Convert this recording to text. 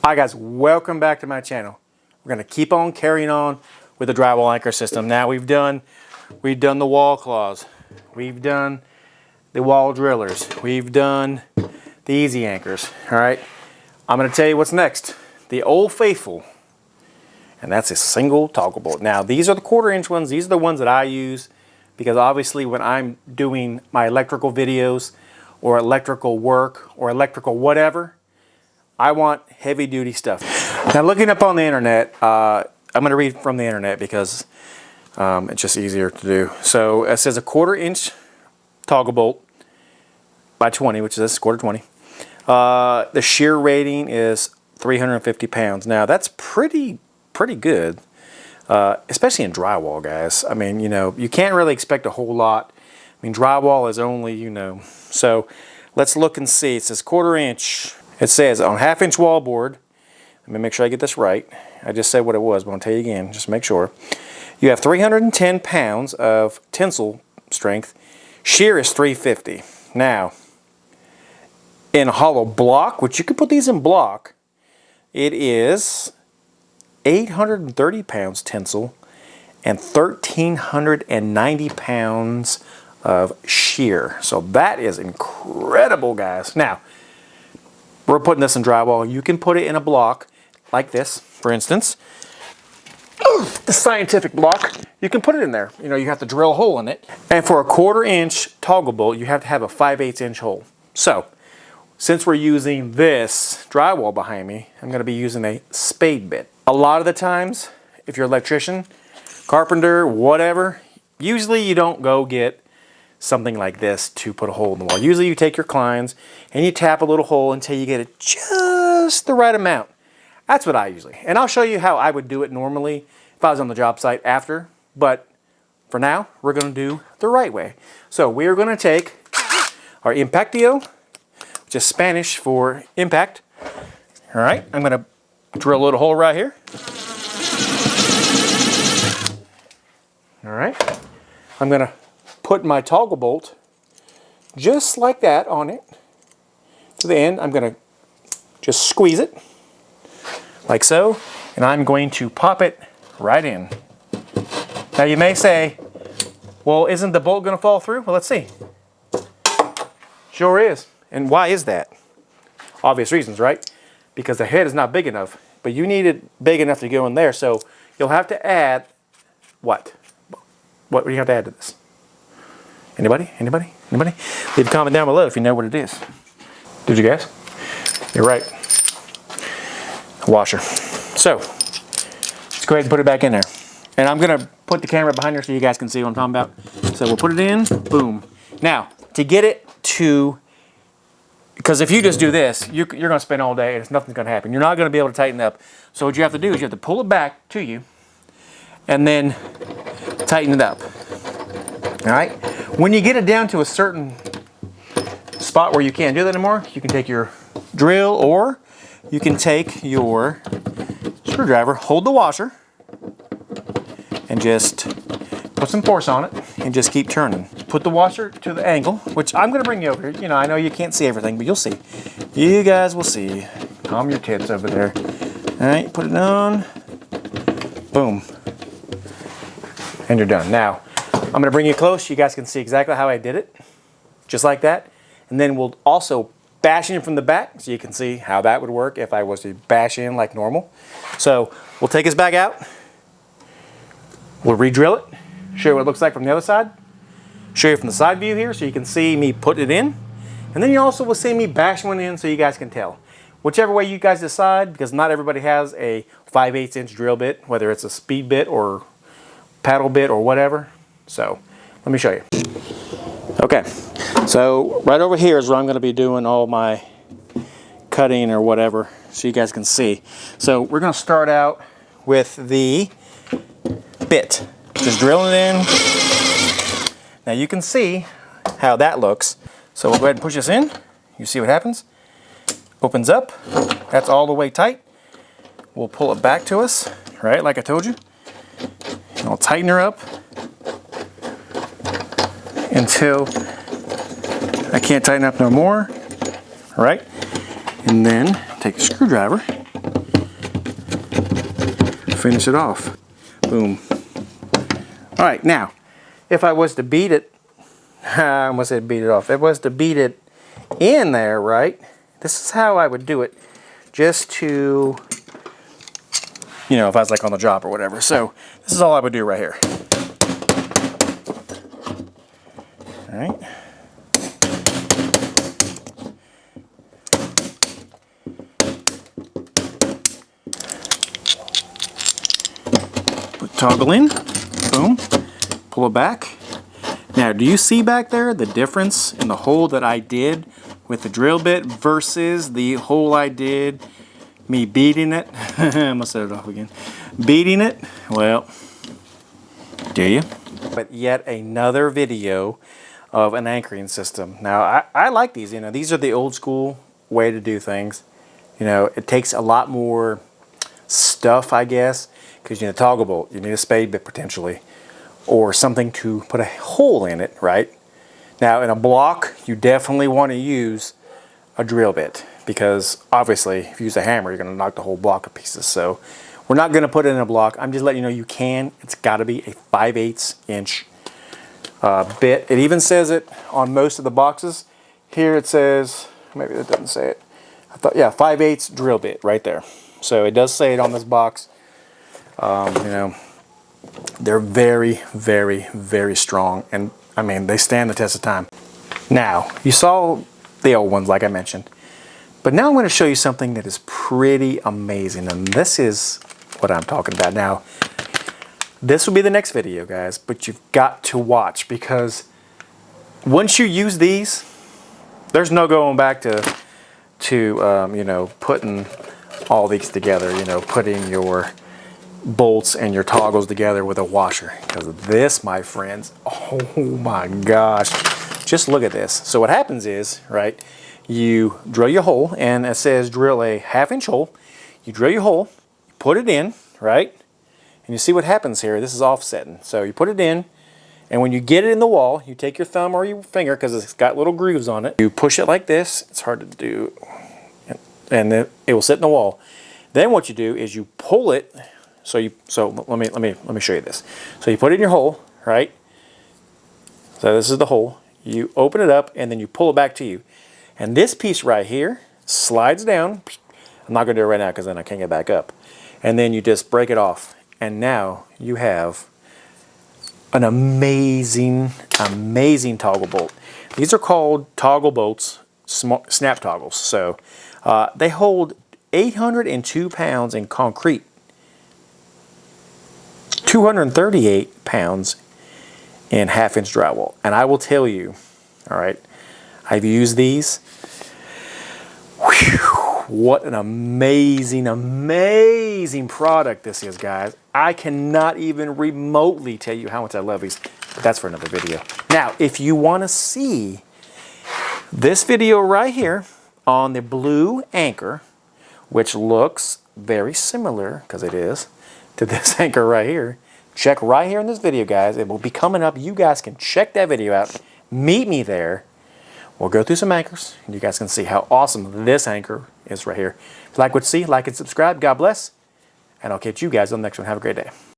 Hi guys, welcome back to my channel. We're going to keep on carrying on with the drywall anchor system. Now we've done the wall claws, we've done the wall drillers, we've done the easy anchors. All right, I'm going to tell you what's next. The old faithful, and that's a single toggle bolt. Now these are the 1/4 inch ones. These are the ones that I use because obviously when I'm doing my electrical videos or electrical work or electrical whatever, I want heavy duty stuff. Now looking up on the internet, I'm going to read from the internet because it's just easier to do. So it says a 1/4 inch toggle bolt by 20, which is this 1/4 20. The shear rating is 350 pounds. Now that's pretty good, especially in drywall, guys. I mean, you know, you can't really expect a whole lot. I mean, drywall is only, you know. So let's look and see. It says 1/4 inch. It says on 1/2 inch wall board, let me make sure I get this right. I just said what it was, but I'll tell you again, just make sure. You have 310 pounds of tensile strength. Shear is 350. Now, in a hollow block, which you can put these in block, it is 830 pounds tensile and 1,390 pounds of shear. So that is incredible, guys. Now, we're putting this in drywall. You can put it in a block like this, for instance. The scientific block, you can put it in there. You know, you have to drill a hole in it. And for a 1/4 inch toggle bolt, you have to have a 5/8 inch hole. So, since we're using this drywall behind me, I'm going to be using a spade bit. A lot of the times, if you're an electrician, carpenter, whatever, usually you don't go get something like this to put a hole in the wall. Usually you take your clines and you tap a little hole until you get it just the right amount. That's what I usually, and I'll show you how I would do it normally if I was on the job site after, but for now, we're gonna do the right way. So we're gonna take our impactio, which is Spanish for impact. All right, I'm gonna drill a little hole right here. All right, I'm gonna put my toggle bolt just like that on it to the end. I'm going to just squeeze it like so, and I'm going to pop it right in. Now you may say, well, isn't the bolt going to fall through? Well, let's see. Sure is. And why is that? Obvious reasons, right? Because the head is not big enough, but you need it big enough to go in there, so you'll have to add what? What do you have to add to this? Anybody? Anybody? Anybody? Leave a comment down below if you know what it is. Did you guess? You're right. Washer. So, let's go ahead and put it back in there. And I'm going to put the camera behind her so you guys can see what I'm talking about. So we'll put it in. Boom. Now, to get it to, because if you just do this, you're going to spend all day and nothing's going to happen. You're not going to be able to tighten up. So what you have to do is you have to pull it back to you and then tighten it up. All right? When you get it down to a certain spot where you can't do that anymore, you can take your drill or you can take your screwdriver, hold the washer, and just put some force on it and just keep turning. Put the washer to the angle, which I'm going to bring you over here. You know, I know you can't see everything, but you'll see. You guys will see. Calm your tits over there. All right, put it on. Boom. And you're done. Now, I'm going to bring you close so you guys can see exactly how I did it. Just like that. And then we'll also bash in from the back so you can see how that would work if I was to bash in like normal. So we'll take this back out. We'll re-drill it. Show you what it looks like from the other side. Show you from the side view here so you can see me put it in. And then you also will see me bash one in so you guys can tell. Whichever way you guys decide, because not everybody has a 5/8 inch drill bit, whether it's a speed bit or paddle bit or whatever. So, let me show you. Okay, so right over here is where I'm going to be doing all my cutting or whatever, so you guys can see. So, we're going to start out with the bit. Just drilling it in. Now, you can see how that looks. So, we'll go ahead and push this in. You see what happens? Opens up. That's all the way tight. We'll pull it back to us, right, like I told you. And I'll tighten her up until I can't tighten up no more. All right, and then take a screwdriver finish it off. Boom. All right, now, if I was to beat it, I almost said beat it off. If I was to beat it in there, right, this is how I would do it, just to, you know, if I was like on the job or whatever. So this is all I would do right here. All right. Toggle in, boom, pull it back. Now, do you see back there the difference in the hole that I did with the drill bit versus the hole I did me beating it? I'm gonna set it off again. Beating it, well, do you? But yet another video of an anchoring system. Now, I like these, you know, these are the old school way to do things. You know, it takes a lot more stuff, I guess, because you need a toggle bolt, you need a spade bit potentially, or something to put a hole in it, right? Now in a block, you definitely want to use a drill bit, because obviously if you use a hammer, you're going to knock the whole block to pieces. So we're not going to put it in a block. I'm just letting you know you can. It's got to be a 5/8 inch bit. It even says it on most of the boxes. Here it says, maybe it doesn't say it. I thought, yeah, 5/8 drill bit right there. So it does say it on this box. You know, they're very, very, very strong, and I mean, they stand the test of time. Now, you saw the old ones like I mentioned, but now I'm going to show you something that is pretty amazing, and this is what I'm talking about. Now, this will be the next video, guys, but you've got to watch, because once you use these, there's no going back to you know, putting all these together, you know, putting your bolts and your toggles together with a washer, because this, my friends, oh my gosh, just look at this. So what happens is, right, you drill your hole, and it says drill a 1/2 inch hole. You drill your hole, put it in, right, and you see what happens here. This is offsetting, so you put it in, and when you get it in the wall, you take your thumb or your finger, because it's got little grooves on it, you push it like this. It's hard to do, and then it will sit in the wall. Then what you do is you pull it. So let me show you this. So you put it in your hole, right? So this is the hole. You open it up, and then you pull it back to you. And this piece right here slides down. I'm not gonna do it right now because then I can't get back up. And then you just break it off. And now you have an amazing, amazing toggle bolt. These are called toggle bolts, snap toggles. So they hold 802 pounds in concrete, 238 pounds in 1/2 inch drywall. And I will tell you, all right, I've used these. Whew, what an amazing, amazing product this is, guys. I cannot even remotely tell you how much I love these, but that's for another video. Now, if you want to see this video right here on the blue anchor, which looks very similar, because it is, to this anchor right here, check right here in this video, guys. It will be coming up. You guys can check that video out. Meet me there. We'll go through some anchors, and you guys can see how awesome this anchor is right here. If you like what you see, like and subscribe. God bless, and I'll catch you guys on the next one. Have a great day.